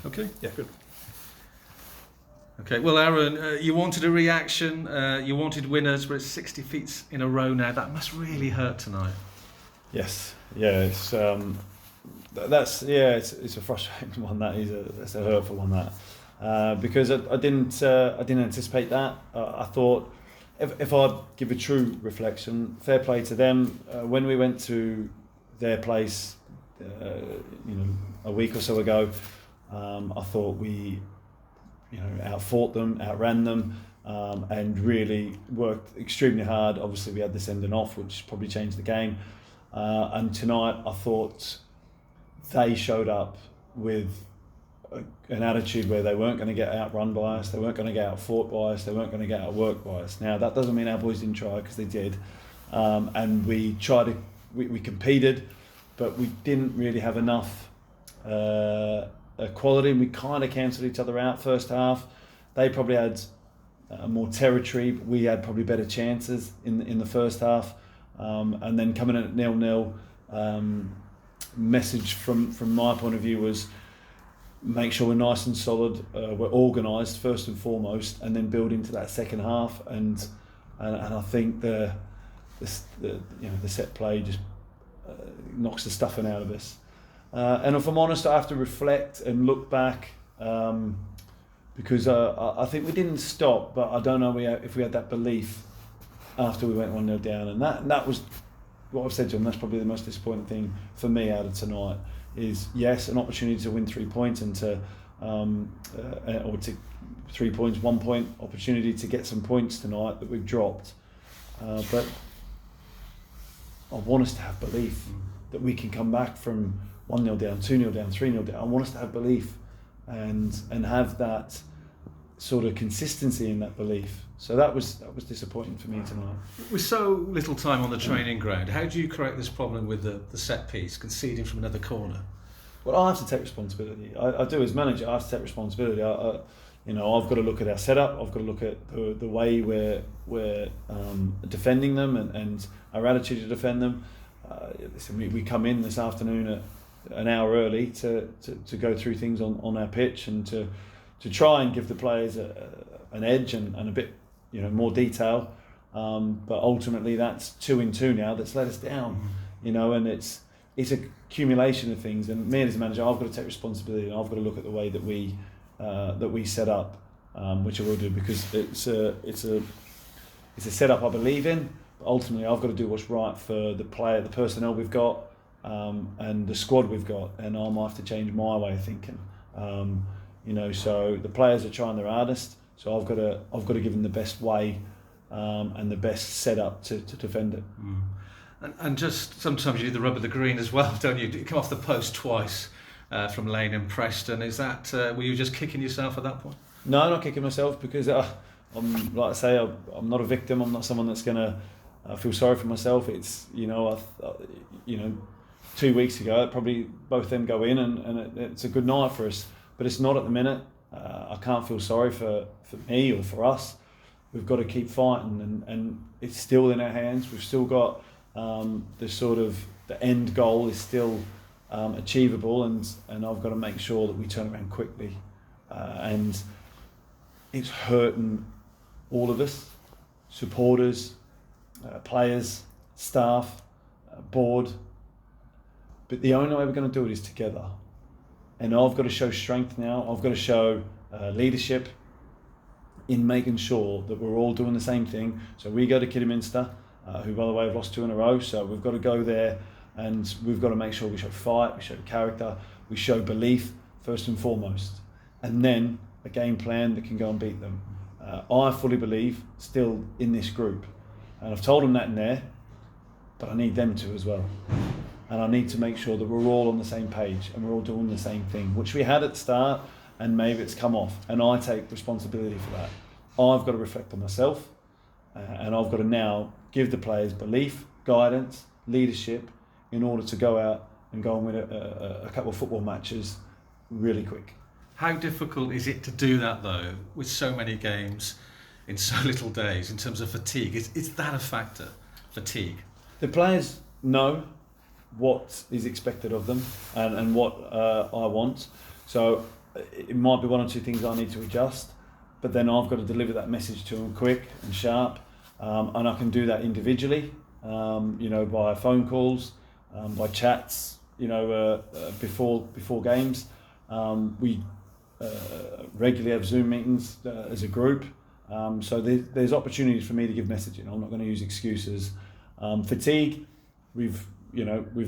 Okay. Yeah, good. Okay, well, Aaron, you wanted a reaction, you wanted winners, but it's 60 feet in a row now. That must really hurt tonight. Yes, yeah, it's it's a frustrating one. That's a hurtful one. Because I didn't anticipate that. I thought if I'd give a true reflection, fair play to them. When we went to their place, a week or so ago, I thought we, outfought them, outran them, and really worked extremely hard. Obviously, we had the sending off, which probably changed the game. And tonight, I thought they showed up with an attitude where they weren't going to get outrun by us, they weren't going to get outfought by us, they weren't going to get outworked by us. Now, that doesn't mean our boys didn't try, because they did. And we competed, but we didn't really have enough quality. We kind of cancelled each other out first half. They probably had more territory, but we had probably better chances in the first half. And then coming in at 0-0, message from my point of view was make sure we're nice and solid, we're organised first and foremost, and then build into that second half. And I think the set play just knocks the stuffing out of us. And if I'm honest, I have to reflect and look back, because I think we didn't stop, but I don't know if we had that belief after we went 1-0 down, and that was what I've said to them. That's probably the most disappointing thing for me out of tonight. Is yes, an opportunity to win 3 points and or to 3 points, 1 point opportunity to get some points tonight that we've dropped, but I want us to have belief that we can come back from 1-0 down, 2-0 down, 3-0 down. I want us to have belief and have that sort of consistency in that belief. So that was disappointing for me tonight. With so little time on the training ground, how do you correct this problem with the set piece, conceding from another corner? Well, I have to take responsibility. I do as manager. I have to take responsibility. I've got to look at our setup. I've got to look at the way we're defending them and our attitude to defend them. Listen, we come in this afternoon an hour early to go through things on our pitch and to try and give the players an edge and a bit more detail, but ultimately that's 2 in 2 now that's let us down, and it's a accumulation of things. And me as a manager, I've got to take responsibility, and I've got to look at the way that we set up, which I will do, because it's a setup I believe in. But ultimately, I've got to do what's right for the personnel we've got, and the squad we've got, and I might have to change my way of thinking. So the players are trying their hardest. So I've got to give them the best way and the best setup to defend it. And just sometimes you do the rub of the green as well, don't you? You come off the post twice from Lane and Preston. Is that were you just kicking yourself at that point? No, I'm not kicking myself, because I'm, like I say, I'm not a victim. I'm not someone that's gonna feel sorry for myself. It's 2 weeks ago, probably both them go in, and it's a good night for us. But it's not at the minute. I can't feel sorry for me or for us. We've got to keep fighting, and it's still in our hands. We've still got the end goal is still achievable, and I've got to make sure that we turn around quickly. And it's hurting all of us, supporters, players, staff, board. But the only way we're going to do it is together. And I've got to show strength now. I've got to show leadership in making sure that we're all doing the same thing. So we go to Kidderminster, who, by the way, have lost 2 in a row. So we've got to go there, and we've got to make sure we show fight, we show character, we show belief first and foremost, and then a game plan that can go and beat them. I fully believe still in this group, and I've told them that in there, but I need them to as well. And I need to make sure that we're all on the same page and we're all doing the same thing, which we had at the start, and maybe it's come off. And I take responsibility for that. I've got to reflect on myself, and I've got to now give the players belief, guidance, leadership, in order to go out and go and win a couple of football matches really quick. How difficult is it to do that, though, with so many games in so little days, in terms of fatigue? Is that a factor, fatigue? The players know what is expected of them and what I want. So it might be one or two things I need to adjust, but then I've got to deliver that message to them quick and sharp, and I can do that individually, by phone calls, by chats, before games. We regularly have Zoom meetings as a group, so there's opportunities for me to give messaging. I'm not going to use excuses. Fatigue, we've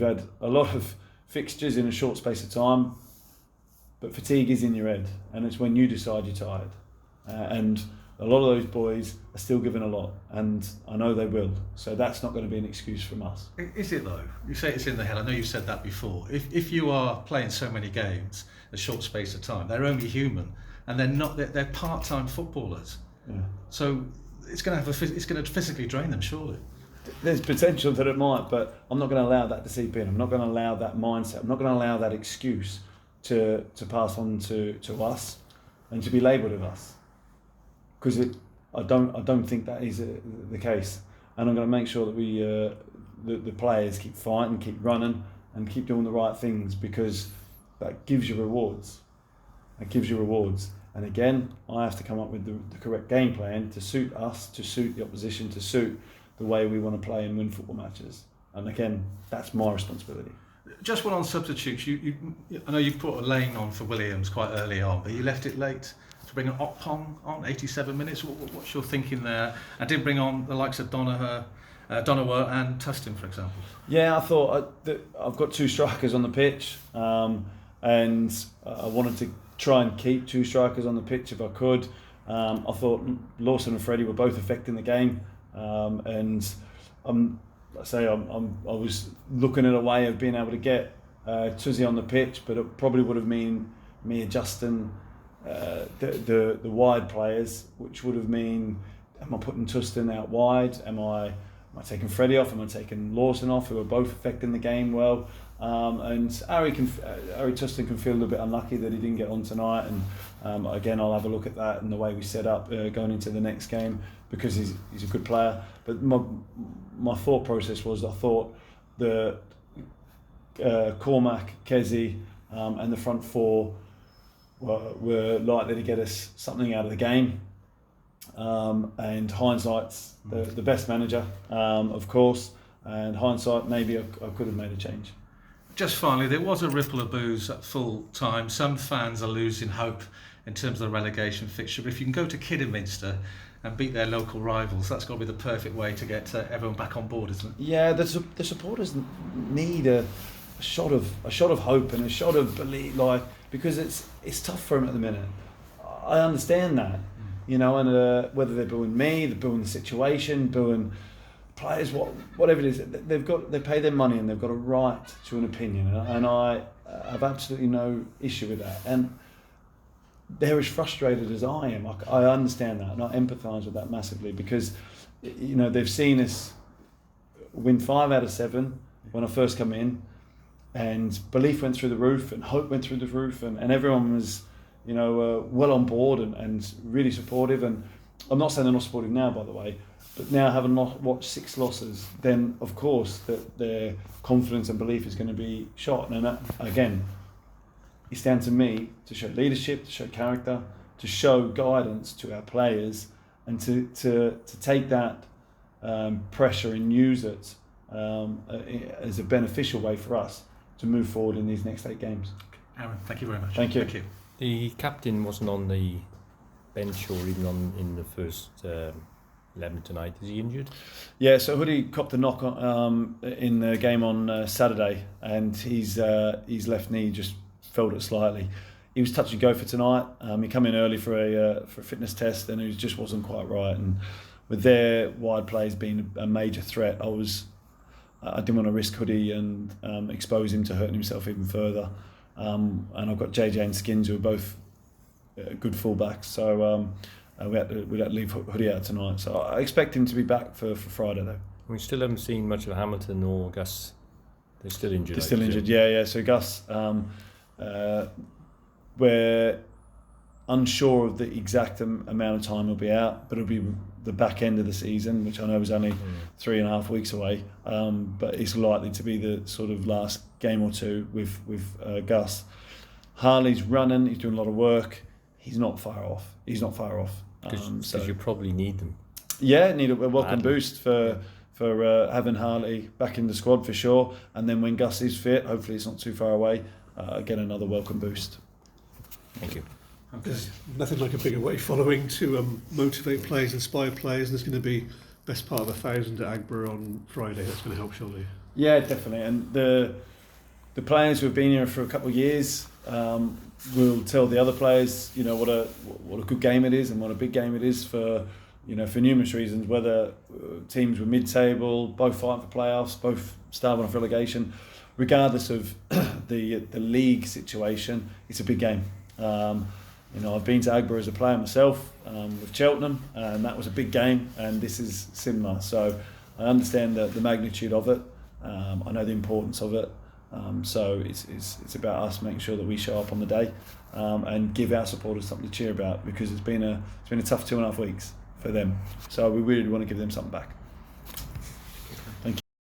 had a lot of fixtures in a short space of time, but fatigue is in your head, and it's when you decide you're tired. And a lot of those boys are still giving a lot, and I know they will. So that's not going to be an excuse from us. Is it though? You say it's in the head. I know you've said that before. If you are playing so many games a short space of time, they're only human, and they're part-time footballers. Yeah. So it's going to physically drain them, surely. There's potential that it might, but I'm not going to allow that to seep in. I'm not going to allow that mindset. I'm not going to allow that excuse to pass on to us and to be labelled of us, because I don't think that is the case. And I'm going to make sure that we the players keep fighting, keep running, and keep doing the right things, because that gives you rewards. That gives you rewards. And again, I have to come up with the correct game plan to suit us, to suit the opposition, to suit the way we want to play and win football matches. And again, that's my responsibility. Just one on substitutes. I know you put a lane on for Williams quite early on, but you left it late to bring an Okpong on 87 minutes. What's your thinking there? And didn't bring on the likes of Donoghue and Tustin, for example. Yeah, I thought I've got two strikers on the pitch, and I wanted to try and keep two strikers on the pitch if I could. I thought Lawson and Freddie were both affecting the game, and I was looking at a way of being able to get Tuzzy on the pitch, but it probably would have mean me adjusting the wide players, which would have mean, am I putting Tustin out wide? Am I taking Freddie off? Am I taking Lawson off, who are both affecting the game well? And Harry Tustin can feel a little bit unlucky that he didn't get on tonight, and again, I'll have a look at that and the way we set up going into the next game, because he's a good player. But my thought process was, I thought the Cormac, Kessie, and the front four were likely to get us something out of the game. And hindsight's the best manager, of course. And hindsight, maybe I could have made a change. Just finally, there was a ripple of boos at full time. Some fans are losing hope in terms of the relegation fixture. But if you can go to Kidderminster and beat their local rivals, that's got to be the perfect way to get everyone back on board, isn't it? Yeah, the supporters need a shot of hope and a shot of belief, because it's tough for them at the minute. I understand that, and whether they're booing me, they're booing the situation, booing players, whatever it is, they pay their money and they've got a right to an opinion, and I have absolutely no issue with that. And they're as frustrated as I am. I understand that, and I empathise with that massively, because they've seen us win 5 out of 7 when I first come in, and belief went through the roof and hope went through the roof, and everyone was well on board and really supportive. And I'm not saying they're not supportive now, by the way, but now having watched 6 losses, then of course that their confidence and belief is going to be shot. And that, again, it's down to me to show leadership, to show character, to show guidance to our players, and to take that pressure and use it as a beneficial way for us to move forward in these next 8 games. Aaron, thank you very much. Thank you. Thank you. The captain wasn't on the bench or even in the first 11 tonight. Is he injured? Yeah, so Hoodie copped a knock in the game on Saturday, and his left knee just felt it slightly. He was touch and go for tonight. He came in early for a fitness test, and it just wasn't quite right. And with their wide plays being a major threat, I didn't want to risk Hoodie and expose him to hurting himself even further. And I've got JJ and Skins, who are both good fullbacks, so we had to leave Hoodie out tonight. So I expect him to be back for Friday, though. We still haven't seen much of Hamilton or Gus. They're still injured. They're still injured, yeah. So Gus, we're unsure of the exact amount of time he'll be out, but it'll be the back end of the season, which I know is only 3.5 weeks away. But it's likely to be the sort of last game or two with Gus. Harley's running, he's doing a lot of work. He's not far off. Because you probably need them. Yeah, need a welcome boost for having Harley back in the squad for sure. And then when Gus is fit, hopefully it's not too far away, get another welcome boost. Thank you. Okay. There's nothing like a big away following to motivate players, inspire players, and there's going to be best part of 1,000 at Agborough on Friday. That's going to help, surely. Yeah, definitely. And the players who've been here for a couple of years will tell the other players, you know, what a good game it is and what a big game it is for numerous reasons. Whether teams were mid-table, both fighting for playoffs, both starving off relegation, regardless of the league situation, it's a big game. I've been to Agborough as a player myself with Cheltenham, and that was a big game, and this is similar. So I understand the magnitude of it. I know the importance of it. So it's about us making sure that we show up on the day and give our supporters something to cheer about, because it's been a tough 2.5 weeks for them. So we really want to give them something back.